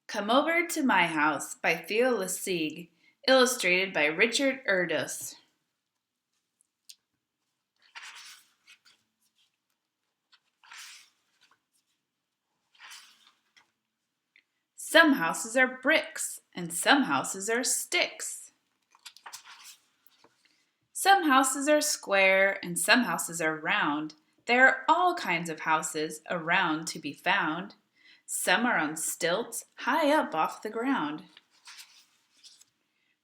Come Over to My House by Theo LeSieg, illustrated by Richard Erdus. Some houses are bricks, and some houses are sticks. Some houses are square, and some houses are round. There are all kinds of houses around to be found. Some are on stilts, high up off the ground.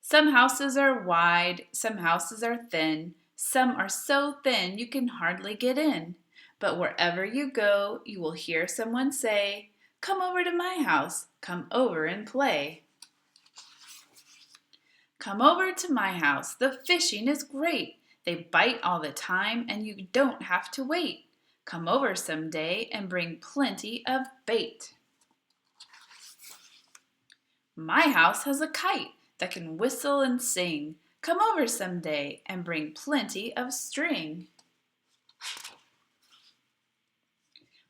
Some houses are wide, some houses are thin. Some are so thin you can hardly get in. But wherever you go, you will hear someone say, "Come over to my house, come over and play." Come over to my house, the fishing is great. They bite all the time and you don't have to wait. Come over someday and bring plenty of bait. My house has a kite that can whistle and sing. Come over someday and bring plenty of string.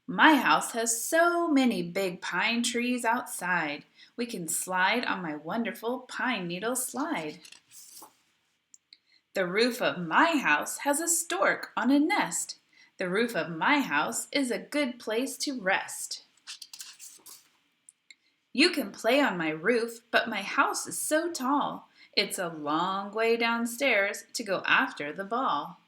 My house has so many big pine trees outside. We can slide on my wonderful pine needle slide. The roof of my house has a stork on a nest. The roof of my house is a good place to rest. You can play on my roof, but my house is so tall. It's a long way downstairs to go after the ball.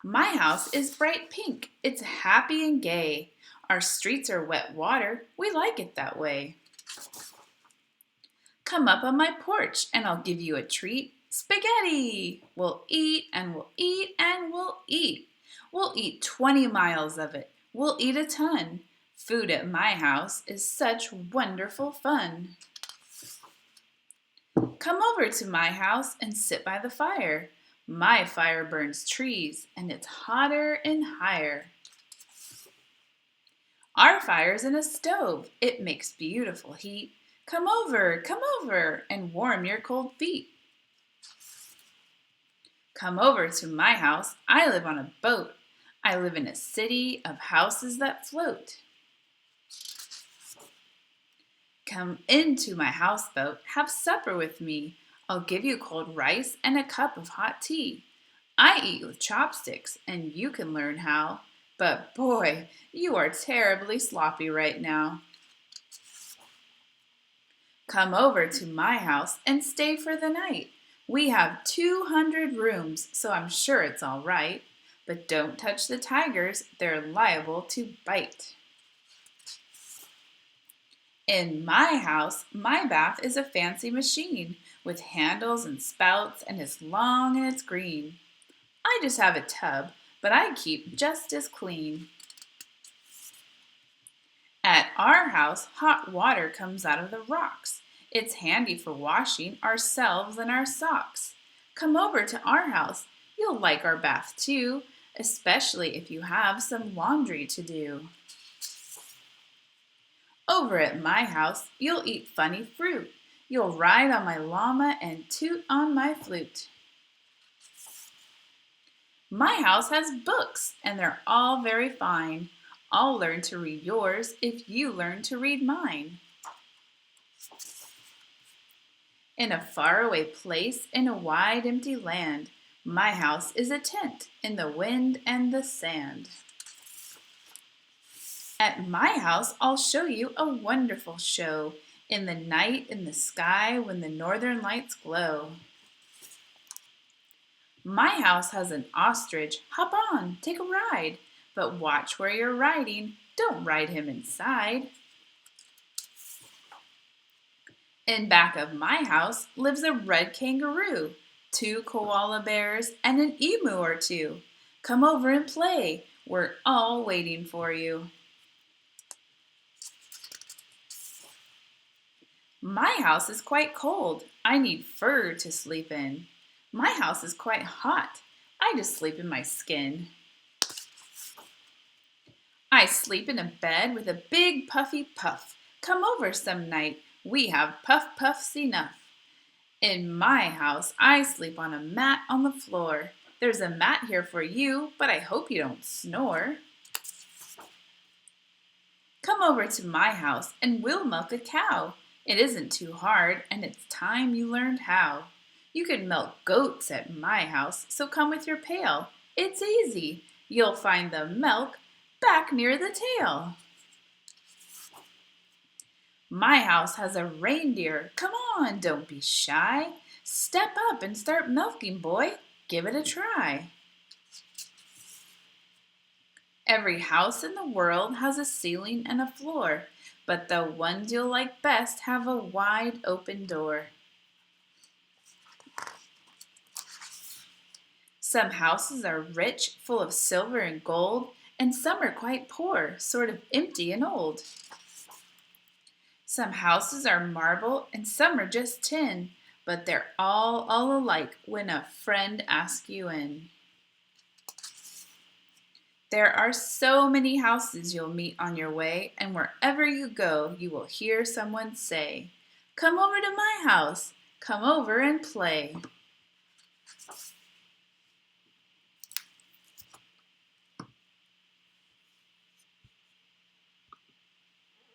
My house is bright pink. It's happy and gay. Our streets are wet water. We like it that way. Come up on my porch and I'll give you a treat. Spaghetti! We'll eat and we'll eat and we'll eat. We'll eat 20 miles of it. We'll eat a ton. Food at my house is such wonderful fun. Come over to my house and sit by the fire. My fire burns trees and it's hotter and higher. Our fire's in a stove. It makes beautiful heat. Come over and warm your cold feet. Come over to my house. I live on a boat. I live in a city of houses that float. Come into my houseboat. Have supper with me. I'll give you cold rice and a cup of hot tea. I eat with chopsticks and you can learn how. But boy, you are terribly sloppy right now. Come over to my house and stay for the night. We have 200 rooms, so I'm sure it's all right. But don't touch the tigers, they're liable to bite. In my house, my bath is a fancy machine with handles and spouts and it's long and it's green. I just have a tub, but I keep just as clean. At our house, hot water comes out of the rocks. It's handy for washing ourselves and our socks. Come over to our house. You'll like our bath too, especially if you have some laundry to do. Over at my house, you'll eat funny fruit. You'll ride on my llama and toot on my flute. My house has books, and they're all very fine. I'll learn to read yours if you learn to read mine. In a faraway place, in a wide empty land, my house is a tent in the wind and the sand. At my house, I'll show you a wonderful show in the night in the sky when the northern lights glow. My house has an ostrich. Hop on, take a ride. But watch where you're riding. Don't ride him inside. In back of my house lives a red kangaroo, 2 koala bears, and an emu or two. Come over and play. We're all waiting for you. My house is quite cold. I need fur to sleep in. My house is quite hot. I just sleep in my skin. I sleep in a bed with a big puffy puff. Come over some night. We have puff puffs enough. In my house, I sleep on a mat on the floor. There's a mat here for you, but I hope you don't snore. Come over to my house and we'll milk a cow. It isn't too hard, and it's time you learned how. You can milk goats at my house, so come with your pail. It's easy. You'll find the milk back near the tail. My house has a reindeer. Come on, don't be shy. Step up and start milking, boy. Give it a try. Every house in the world has a ceiling and a floor, but the ones you'll like best have a wide open door. Some houses are rich, full of silver and gold, and some are quite poor, sort of empty and old. Some houses are marble and some are just tin, but they're all alike when a friend asks you in. There are so many houses you'll meet on your way, and wherever you go, you will hear someone say, "Come over to my house. Come over and play."